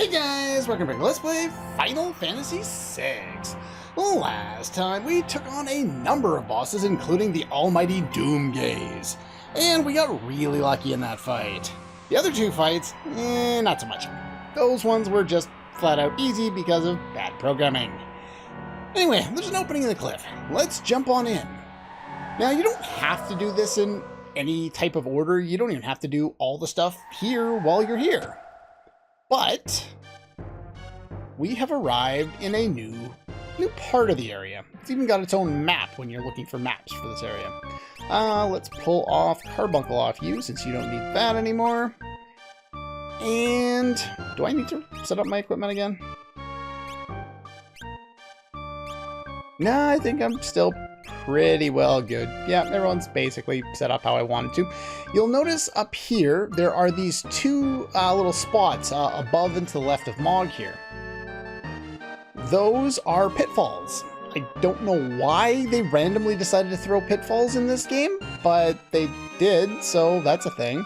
Hey guys, welcome back to Let's Play Final Fantasy VI. Last time we took on a number of bosses, including the almighty Doomgaze, and we got really lucky in that fight. The other two fights, not so much. Those ones were just flat out easy because of bad programming. Anyway, there's an opening in the cliff. Let's jump on in. Now, you don't have to do this in any type of order. You don't even have to do all the stuff here while you're here. But we have arrived in a new part of the area. It's even got its own map when you're looking for maps for this area. Let's pull off Carbuncle off you since you don't need that anymore. And do I need to set up my equipment again? No, I think I'm still pretty well good. Yeah, everyone's basically set up how I wanted to. You'll notice up here, there are these two little spots above and to the left of Mog here. Those are pitfalls. I don't know why they randomly decided to throw pitfalls in this game, but they did, so that's a thing.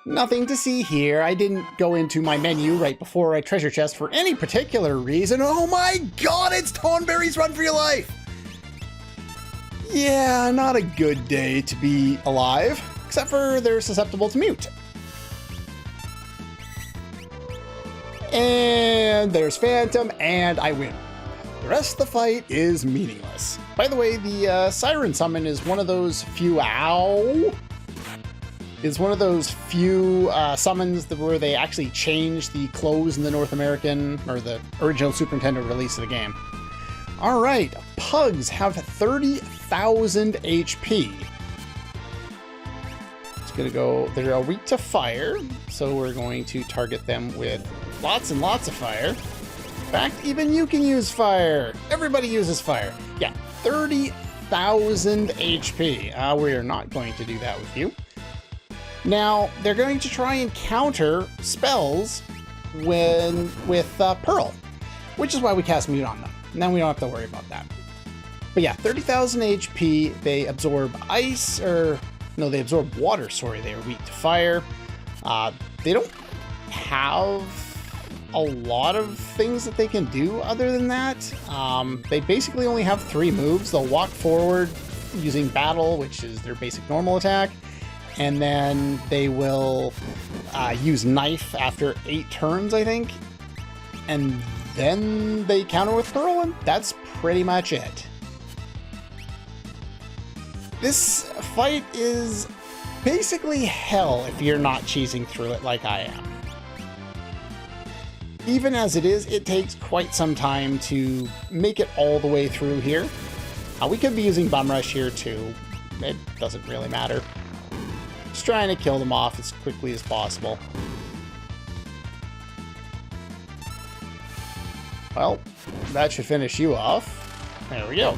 Nothing to see here. I didn't go into my menu right before I treasure chest for any particular reason. Oh my god, it's Tonberry's Run for Your Life! Yeah, not a good day to be alive, except for they're susceptible to mute. And there's Phantom, and I win. The rest of the fight is meaningless. By the way, the Siren Summon is one of those few... is one of those few summons where they actually change the clothes in the North American, or the original Super Nintendo release of the game. Alright, pugs have 30,000 HP. It's gonna go, they're weak to fire, so we're going to target them with lots and lots of fire. In fact, even you can use fire. Everybody uses fire. Yeah, 30,000 HP. We are not going to do that with you. Now, they're going to try and counter spells with Pearl, which is why we cast Mute on them. And then we don't have to worry about that. But yeah, 30,000 HP, they absorb ice, no, they absorb water, sorry, they are weak to fire. They don't have a lot of things that they can do other than that. They basically only have 3 moves. They'll walk forward using Battle, which is their basic normal attack. And then they will use Knife after 8 turns, I think. And then they counter with Pearl, and that's pretty much it. This fight is basically hell if you're not cheesing through it like I am. Even as it is, it takes quite some time to make it all the way through here. We could be using Bum Rush here too. It doesn't really matter. Just trying to kill them off as quickly as possible. Well, that should finish you off. There we go.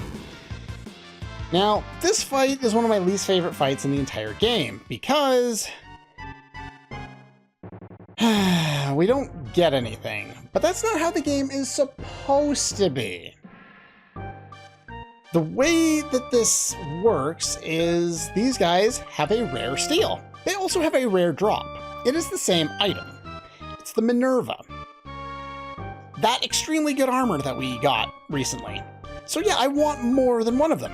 Now, this fight is one of my least favorite fights in the entire game, because we don't get anything. But that's not how the game is supposed to be. The way that this works is these guys have a rare steal. They also have a rare drop. It is the same item. It's the Minerva. That extremely good armor that we got recently. So yeah, I want more than one of them.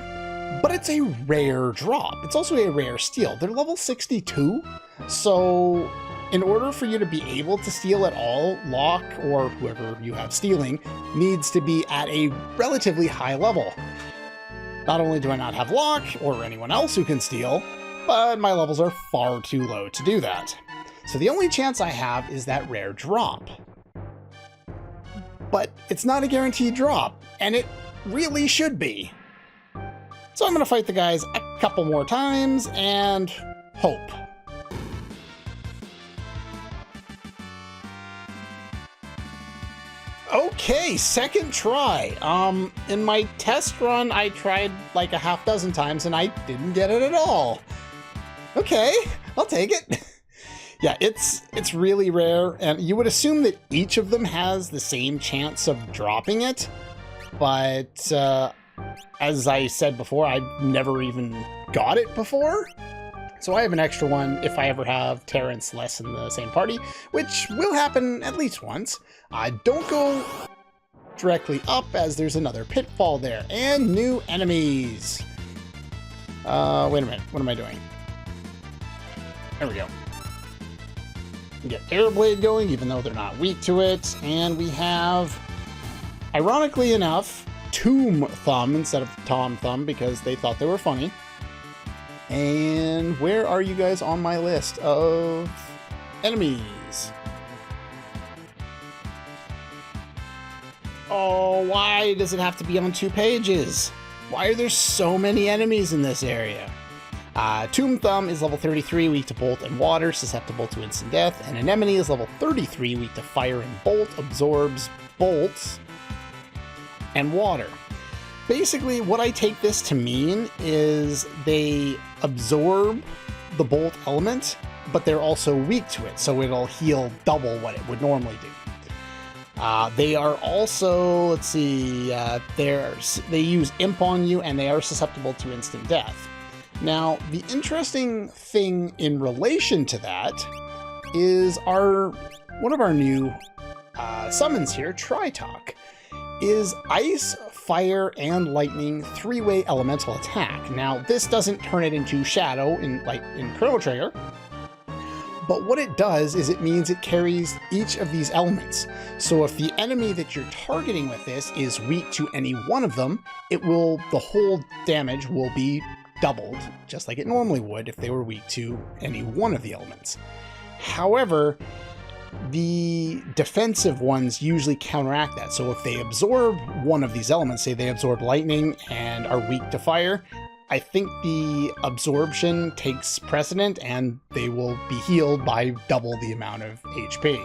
But it's a rare drop. It's also a rare steal. They're level 62, so in order for you to be able to steal at all, Locke, or whoever you have stealing, needs to be at a relatively high level. Not only do I not have Locke, or anyone else who can steal, but my levels are far too low to do that. So the only chance I have is that rare drop. But it's not a guaranteed drop, and it really should be. So I'm going to fight the guys a couple more times, and hope. Okay, second try. In my test run, I tried like a half dozen times, and I didn't get it at all. Okay, I'll take it. Yeah, it's really rare, and you would assume that each of them has the same chance of dropping it, but as I said before, I've never even got it before. So I have an extra one if I ever have Terrence less in the same party, which will happen at least once. Don't go directly up, as there's another pitfall there, and new enemies. Wait a minute, what am I doing? There we go. Get Airblade going, even though they're not weak to it, and we have, ironically enough, Tomb Thumb instead of Tom Thumb, because they thought they were funny. And where are you guys on my list of enemies? Oh, why does it have to be on 2 pages? Why are there so many enemies in this area? Tomb Thumb is level 33, weak to bolt and water, susceptible to instant death. And Anemone is level 33, weak to fire and bolt, absorbs bolts and water. Basically, what I take this to mean is they absorb the bolt element, but they're also weak to it, so it'll heal double what it would normally do. They are also, let's see, they use Imp on you, and they are susceptible to instant death. Now, the interesting thing in relation to that is one of our new summons here, Tritalk, is Ice, Fire, and Lightning 3-way elemental attack. Now, this doesn't turn it into Shadow like in Chrono Trigger, but what it does is it means it carries each of these elements. So if the enemy that you're targeting with this is weak to any one of them, the whole damage will be doubled, just like it normally would if they were weak to any one of the elements. However, the defensive ones usually counteract that. So if they absorb one of these elements, say they absorb lightning and are weak to fire, I think the absorption takes precedent and they will be healed by double the amount of HP.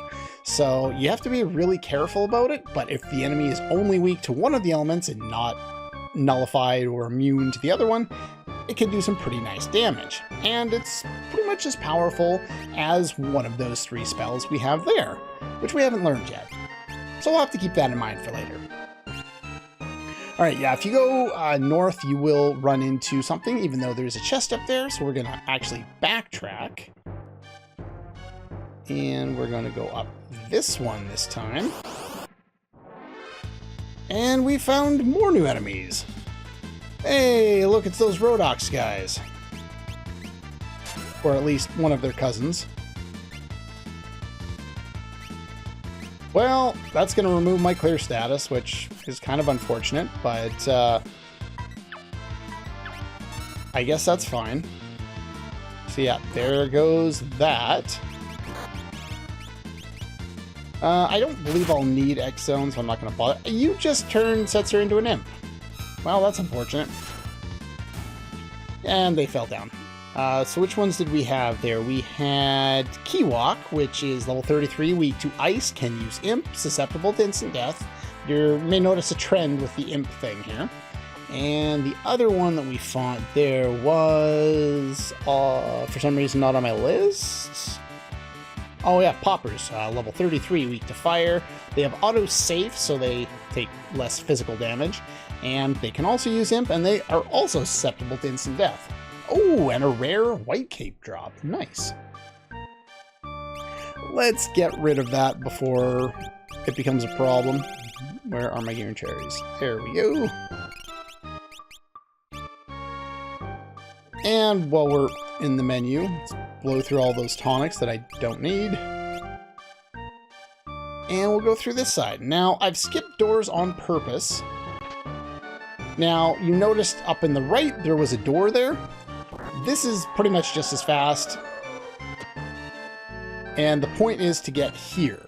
So you have to be really careful about it, but if the enemy is only weak to one of the elements and not nullified or immune to the other one, it can do some pretty nice damage. And it's pretty much as powerful as one of those 3 spells we have there, which we haven't learned yet. So we'll have to keep that in mind for later. Alright, yeah, if you go north, you will run into something, even though there's a chest up there, so we're going to actually backtrack. And we're going to go up this one this time. And we found more new enemies. Hey, look, it's those Rhodox guys. Or at least one of their cousins. Well, that's going to remove my clear status, which is kind of unfortunate, but I guess that's fine. So yeah, there goes that. I don't believe I'll need X Zone, so I'm not going to bother. You just turned Setzer into an imp. Well, that's unfortunate. And they fell down. So which ones did we have there? We had Kiwok, which is level 33, weak to ice, can use imp, susceptible to instant death. You may notice a trend with the imp thing here. And the other one that we fought there was, for some reason, not on my list. Oh yeah, Poppers, level 33, weak to fire. They have auto safe, so they take less physical damage. And they can also use imp, and they are also susceptible to instant death. Oh, and a rare white cape drop. Nice. Let's get rid of that before it becomes a problem. Where are my Gear and Cherries? There we go. And while we're in the menu, let's blow through all those tonics that I don't need. And we'll go through this side. Now, I've skipped doors on purpose. Now, you noticed up in the right, there was a door there. This is pretty much just as fast. And the point is to get here.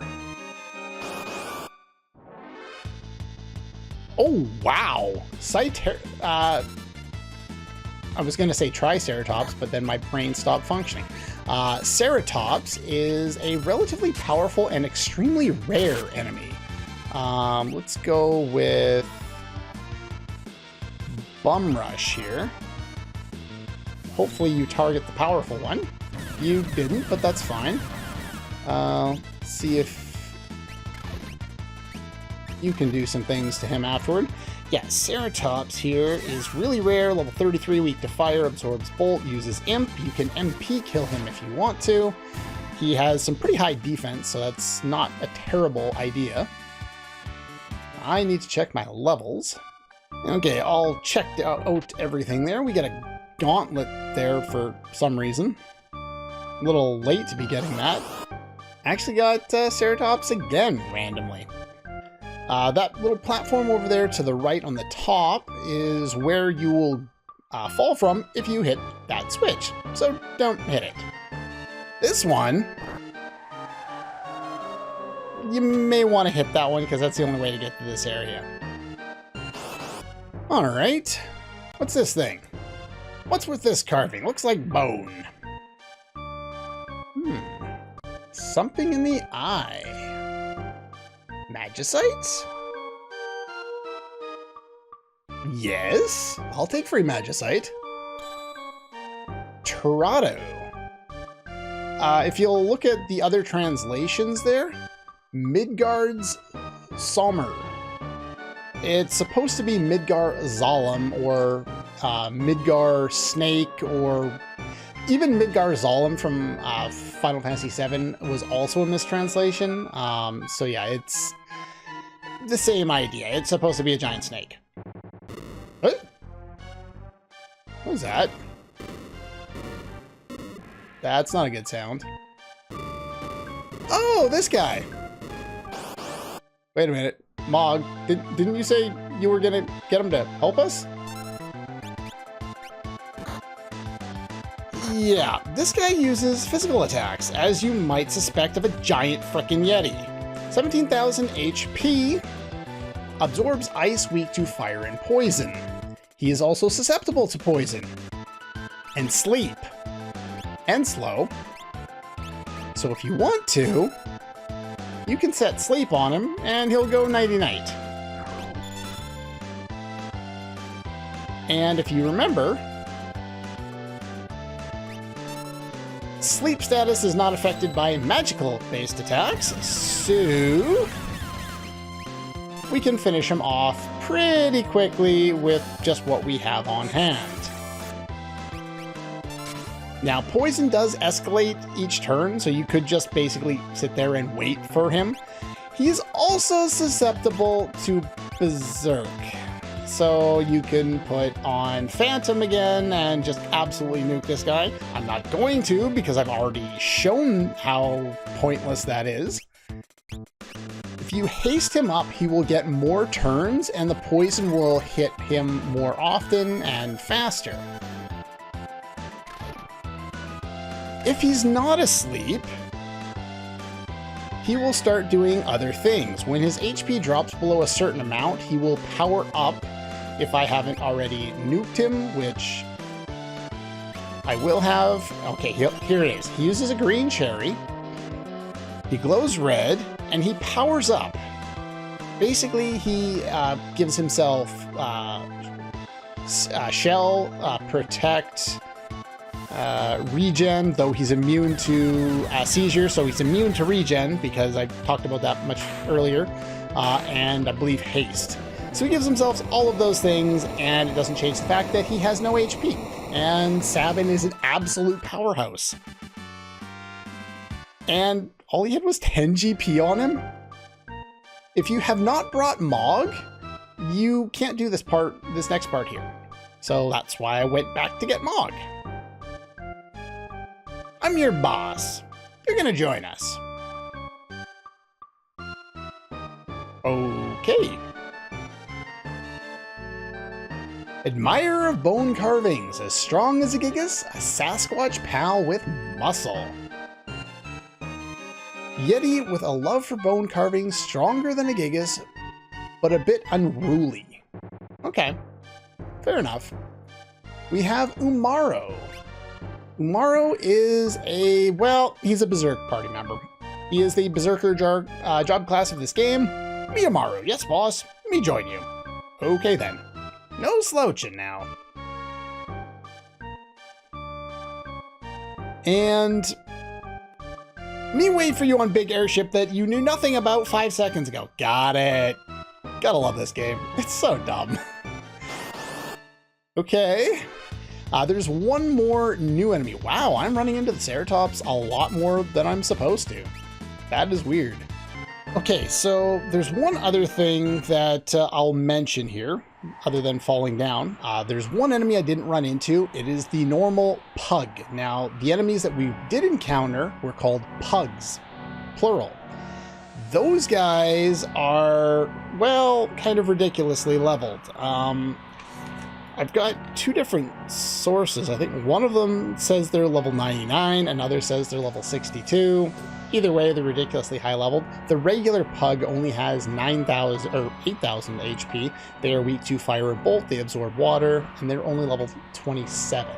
Oh, wow! I was going to say Triceratops, but then my brain stopped functioning. Ceratops is a relatively powerful and extremely rare enemy. Let's go with Bum Rush here. Hopefully you target the powerful one. You didn't, but that's fine. Let's see if you can do some things to him afterward. Yeah, Ceratops here is really rare, level 33, weak to fire, absorbs bolt, uses imp. You can MP kill him if you want to. He has some pretty high defense, so that's not a terrible idea. I need to check my levels. Okay, all checked out everything there. We got a gauntlet there for some reason. A little late to be getting that. Actually got Ceratops again randomly. That little platform over there to the right on the top is where you will fall from if you hit that switch. So don't hit it. This one, you may want to hit that one because that's the only way to get to this area. All right. What's this thing? What's with this carving? Looks like bone. Something in the eye. Magicites? Yes, I'll take free Magicite. Torado. If you'll look at the other translations there, Midgard's Sommer. It's supposed to be Midgar Zalem or Midgar Snake, or even Midgar Zalem from Final Fantasy VII was also a mistranslation. So yeah, it's the same idea. It's supposed to be a giant snake. What? What was that? That's not a good sound. Oh, this guy. Wait a minute. Mog, didn't you say you were gonna get him to help us? Yeah, this guy uses physical attacks, as you might suspect of a giant frickin' Yeti. 17,000 HP, absorbs ice, weak to fire and poison. He is also susceptible to poison, and sleep, and slow. So if you want to, you can set sleep on him, and he'll go nighty-night. And if you remember, sleep status is not affected by magical-based attacks, so we can finish him off pretty quickly with just what we have on hand. Now, poison does escalate each turn, so you could just basically sit there and wait for him. He's also susceptible to Berserk, so you can put on Phantom again and just absolutely nuke this guy. I'm not going to, because I've already shown how pointless that is. If you haste him up, he will get more turns, and the poison will hit him more often and faster. If he's not asleep, he will start doing other things. When his HP drops below a certain amount, he will power up if I haven't already nuked him, which I will have. Okay, here it is. He uses a green cherry, he glows red, and he powers up. Basically, he gives himself Shell, Protect, regen, though he's immune to seizure, so he's immune to regen because I talked about that much earlier, and I believe haste. So he gives himself all of those things, and it doesn't change the fact that he has no HP, and Sabin is an absolute powerhouse. And all he had was 10 GP on him? If you have not brought Mog, you can't do this next part here. So that's why I went back to get Mog. I'm your boss. You're gonna join us. Okay. Admirer of bone carvings, as strong as a Gigas, a Sasquatch pal with muscle. Yeti with a love for bone carvings, stronger than a Gigas, but a bit unruly. Okay, fair enough. We have Umaro. Umaro is he's a Berserk party member. He is the Berserker job class of this game. Me Umaro, yes boss, me join you. Okay then. No slouching now. And me wait for you on big airship that you knew nothing about 5 seconds ago. Got it. Gotta love this game. It's so dumb. Okay. There's one more new enemy. Wow, I'm running into the Ceratops a lot more than I'm supposed to. That is weird. Okay, so there's one other thing that I'll mention here, other than falling down. There's one enemy I didn't run into. It is the normal pug. Now, the enemies that we did encounter were called pugs, plural. Those guys are, well, kind of ridiculously leveled. I've got two different sources. I think one of them says they're level 99, another says they're level 62. Either way, they're ridiculously high leveled. The regular pug only has 9,000 or 8,000 HP. They are weak to fire and bolt, they absorb water, and they're only level 27.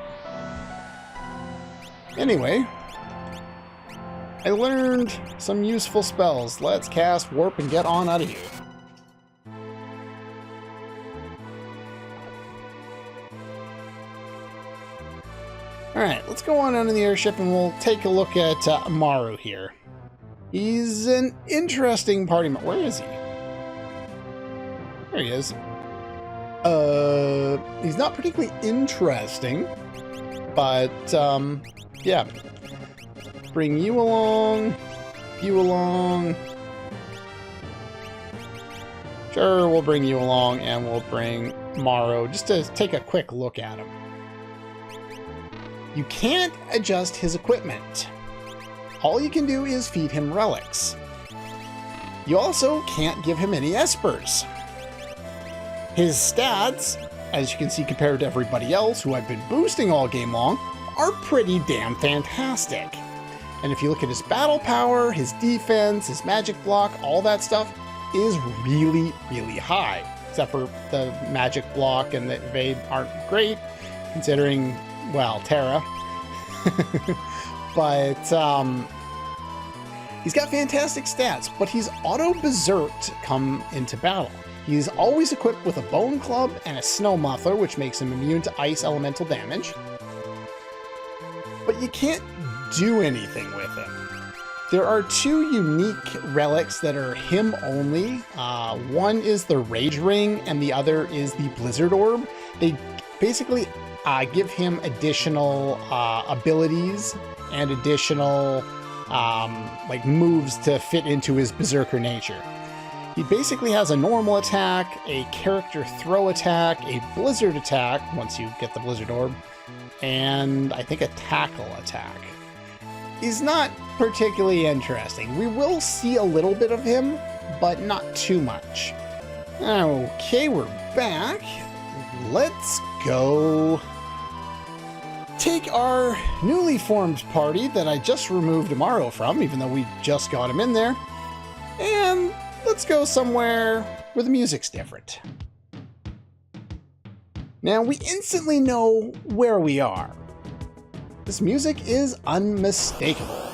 Anyway, I learned some useful spells. Let's cast Warp and get on out of here. Alright, let's go on into the airship and we'll take a look at Umaro here. He's an interesting party member. Where is he? There he is. He's not particularly interesting, but, yeah. Bring you along. You along. Sure, we'll bring you along and we'll bring Umaro just to take a quick look at him. You can't adjust his equipment. All you can do is feed him relics. You also can't give him any espers. His stats, as you can see compared to everybody else who I've been boosting all game long, are pretty damn fantastic. And if you look at his battle power, his defense, his magic block, all that stuff is really, really high. Except for the magic block and the evade aren't great, considering, well, Terra. But, he's got fantastic stats, but he's auto-berserked come into battle. He's always equipped with a bone club and a snow muffler, which makes him immune to ice elemental damage. But you can't do anything with him. There are two unique relics that are him only. One is the Rage Ring, and the other is the Blizzard Orb. They basically give him additional abilities and additional like moves to fit into his berserker nature. He basically has a normal attack, a character throw attack, a blizzard attack once you get the Blizzard Orb, and I think a tackle attack. He's not particularly interesting. We will see a little bit of him, but not too much. Okay, we're back. Let's go take our newly formed party that I just removed Umaro from, even though we just got him in there, and let's go somewhere where the music's different. Now, we instantly know where we are. This music is unmistakable.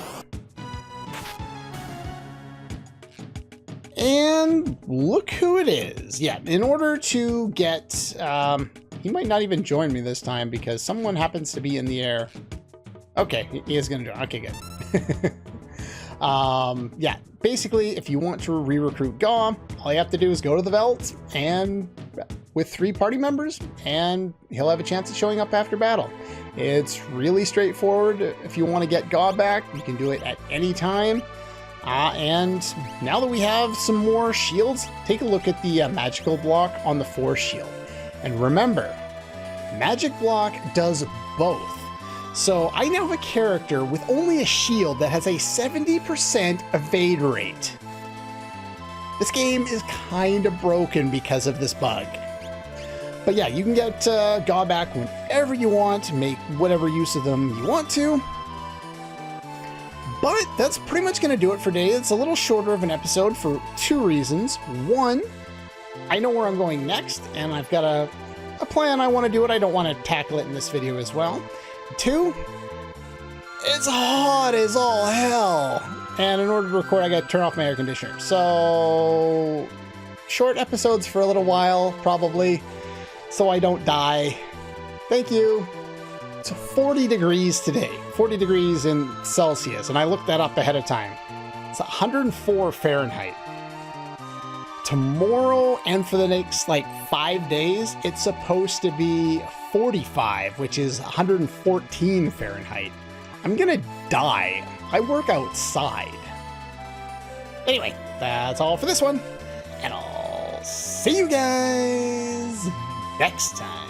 And look who it is. Yeah, in order to get... he might not even join me this time because someone happens to be in the air. Okay, he is going to join. Okay, good. Yeah, basically, if you want to re-recruit Gaw, all you have to do is go to the Veldt and with 3 party members, and he'll have a chance of showing up after battle. It's really straightforward. If you want to get Gaw back, you can do it at any time. And now that we have some more shields, take a look at the magical block on the Force shield. And remember, magic block does both. So I now have a character with only a shield that has a 70% evade rate. This game is kind of broken because of this bug. But yeah, you can get Gaw back whenever you want, make whatever use of them you want to. But that's pretty much going to do it for today. It's a little shorter of an episode for 2 reasons. One, I know where I'm going next, and I've got a plan I want to do it. I don't want to tackle it in this video as well. 2, it's hot as all hell. And in order to record, I got to turn off my air conditioner. So, short episodes for a little while, probably, so I don't die. Thank you. It's 40 degrees today, 40 degrees in Celsius, and I looked that up ahead of time. It's 104 Fahrenheit. tomorrow and for the next like 5 days, it's supposed to be 45, which is 114 Fahrenheit. I'm gonna die. I work outside. Anyway, that's all for this one, and I'll see you guys next time.